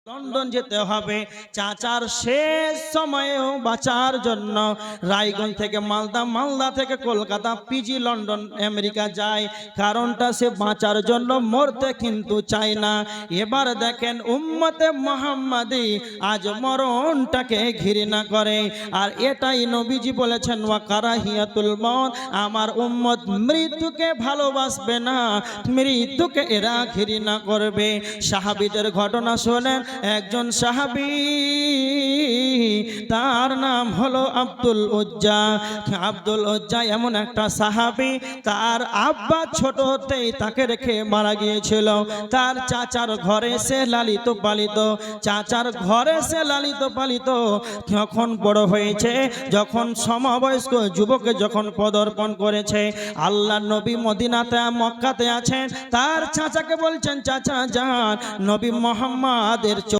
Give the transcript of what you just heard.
London যেতে হবে চাচার শেষ সময়েও বাঁচার জন্য। রায়গঞ্জ থেকে মালদা, মালদা থেকে কলকাতা, পিজি লন্ডন আমেরিকা যায়। কারণটা সে বাঁচার জন্য, মরতে কিন্তু চায় না। এবার দেখেন উম্মতে মুহাম্মাদি আজ মরণটাকে ঘৃণা করে। আর এটাই নবীজি বলেছেন ওয়া কারাহিয়াতুল মউত, আমার উম্মত মৃত্যুকে ভালোবাসবে না, মৃত্যুকে এরা ঘৃণা করবে। সাহাবীদের ঘটনা শোনেন। একজন সাহাবী, তার নাম হলো আব্দুল উজ্জা। আব্দুল উজ্জা এমন একটা সাহাবী, তার আব্বা ছোট হতেই তাকে রেখে মারা গিয়েছিল। তার চাচার ঘরে সে লালিত পালিত, চাচার ঘরে সে লালিত পালিত। যখন বড় হয়েছে, যখন সমবয়স্ক যুবকে যখন পদার্পণ করেছে, আল্লাহ নবী মদিনাতে মক্কাতে আছেন, তার চাচাকে বলছেন চাচা যান, নবী মুহাম্মাদের